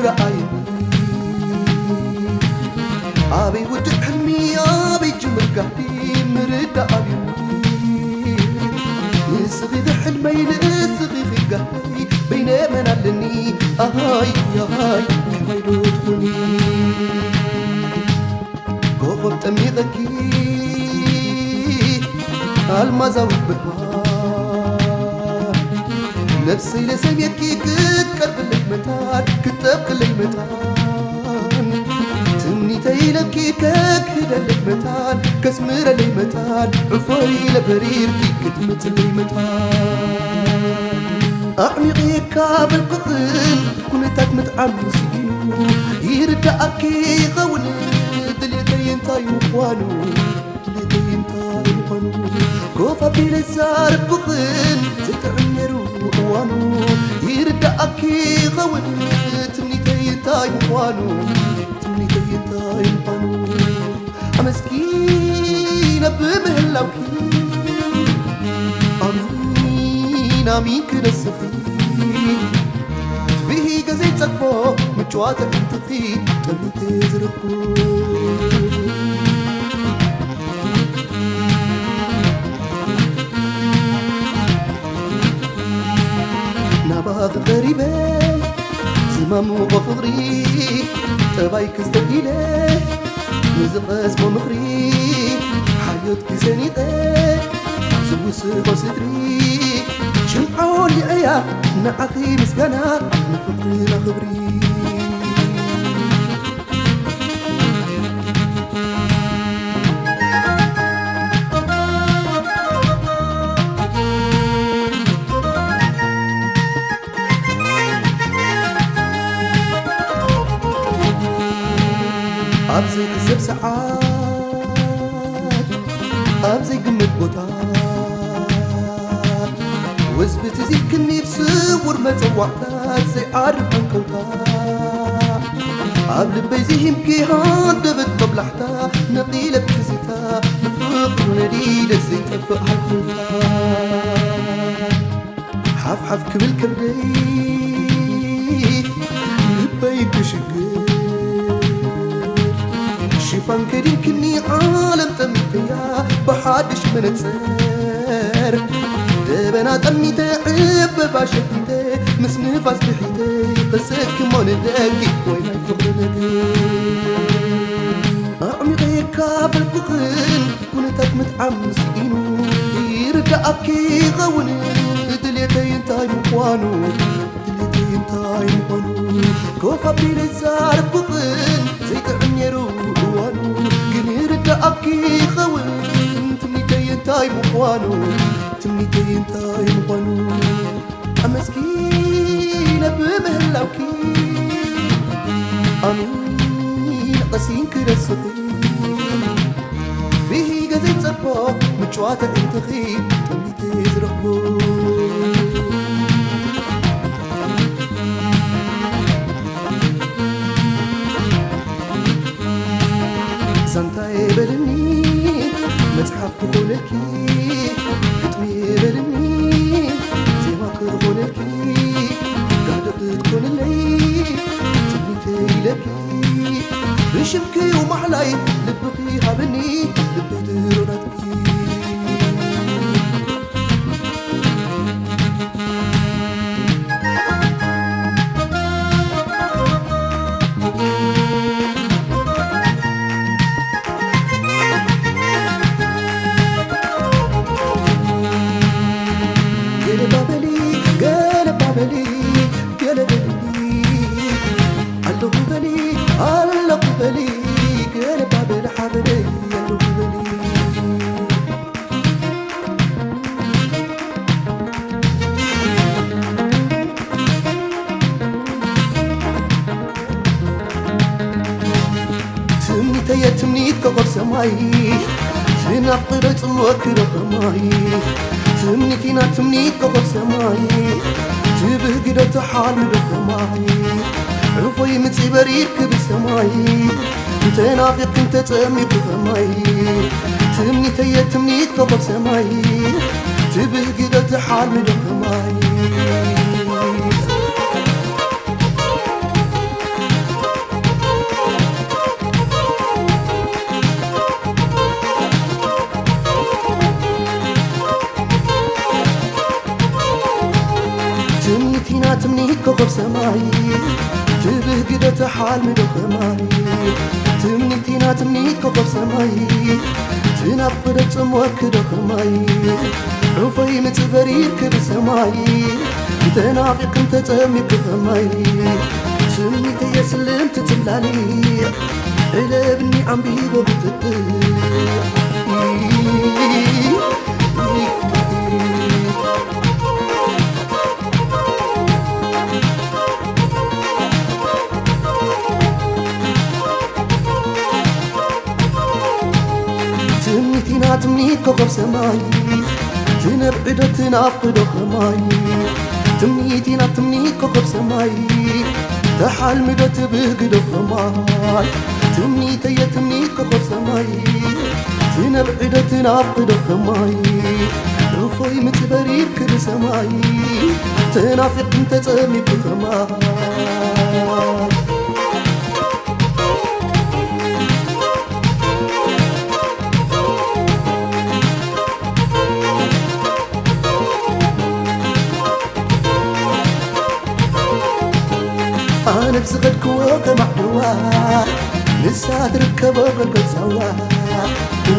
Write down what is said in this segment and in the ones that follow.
رأيني أبي ود حلمي أبي جمر قهدي مرد أبيني نسغي ذا حلمي نسغي في قهدي بين من علني أهاي يا هاي ما يدخلني قوم تمي ذكي المزاوي بها نفسي لسميكي كتقرب لك متان كتبق لك متان تمني تيلكي كهدا لك متان كسمر لي متان عفوي لبريركي كتمت لي متان أعمقيك بالقطن كنتك متعمسينو يردأكي غون دليتي انتاي مخوانو دليتي انتاي مخوانو كوفا بيلزار بقطن زيتعنيرو وانو يردأكي غون تمنيتي انتاي مخوانو تمنيتي انتاي مخوانو أمسكينة بمهلاوكي آمين كده السخي تبيه قزيت سقفو مجواتك انتخي تبي تزرقو نباغ غريبة زمام وغفضري تبايك استقيلة نزق اسمو مخري حياتك سنيقة زوس وصدري شمعون لأيا نعخي مسكنا نفقري لخبري أبزي حسب ساعات أبزي قمت بوتات وزبت زيكني بصور ما توعتات زي عارف عنكوتا عبل بيزيهم كي هاد بتطبلحتا نقيلة بكزيتا نفق ونريد الزيت أفق حكوتا حف حف كبل كبدي لبيك بشقي شيفان كريم كني عالم تمتيا بحادش منتصر دبنا تميتي عب باشتيتي مسنفاس بحيتي قسك مون داكي وين يفقدنك أعمي غيركا بالبخل كنتك متعمسينو يردأكي غوني دليتي انتاي مقوانو دليتي انتاي مقوانو كوفا بيلزار بخل زيت عنيرو وانو قل يردأكي غوني تميتي انتاي مقوانو تمنيتي انتاي مقوانو أمسكينة بمهلاوكي آمين قسين كده الصغير بيه قزيت صفو مجواتك انتخي تمنيتي زرقبو سانتاي بلني متحف بقولكي قطمي بلني زي ما كرهونكي قادق تكون اللي تبنيتي لكي بشبكي ومحلاي لبخي هابني لبي ديروناتكي تمنيتي تمنيت كوكب سماي تنقر تموكر خماي تمنيتينا تمنيت كوكب سماي تبهقد تحال بخماي عفوي متي بريك بسماي تنافق انت تأمي بخماي تمنيتي تمنيت كوكب سماي تبهقد تحال بخماي تمنيت كوكب سماي تبه قدة حال مدو خماي تمنيت كوكب سماي تنافق تموك دو خماي عفاي متبرير كب سماي تنافق انت تمك خماي تمنيت يسلم تتبلالي قلبني عم بيبو بتطير تمنيت كوكب سماي تنبعد تنافقد خماي تمنيت كوكب سماي تحال مدى تبهقد خماي تمنيت كوكب سماي تنبعد تنافقد خماي رفاي متبرير كد سماي تنافق انت تأمي بخماي أنا بزغدك وقع معدواه لسا تركبه قلقل سواه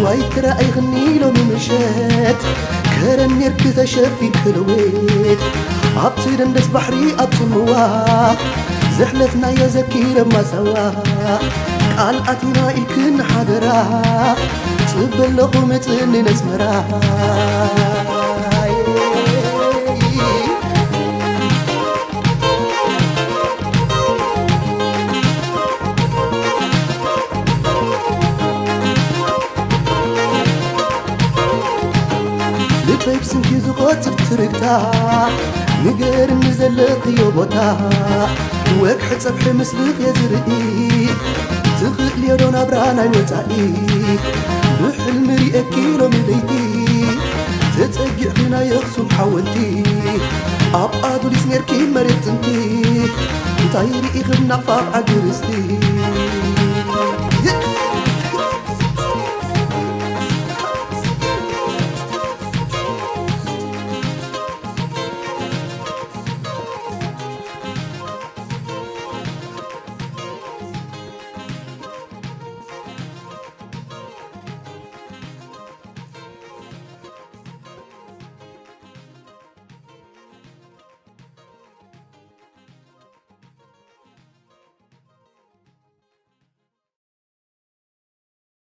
واي ترى أي غني لو ممشيت كرن يركز شافي كلويت عبتي دندس بحري أبصمواه زحلتنا يا زكي لما سواه قال أتينا إلكن حدراه تبل لغمت إني نسمراه لبيب سنكي زغوت بتركتا نقر نزلق يوبوتا وك حتصب حمسلق يا زرقي تخلق لي دون أبرانا الوتائي بحلم ريئك كيلو من ليتي تتقع فينا يخصم حولتي أبقى دولي سنيركي مريت انتي طايري إغبنا فاق عقرستي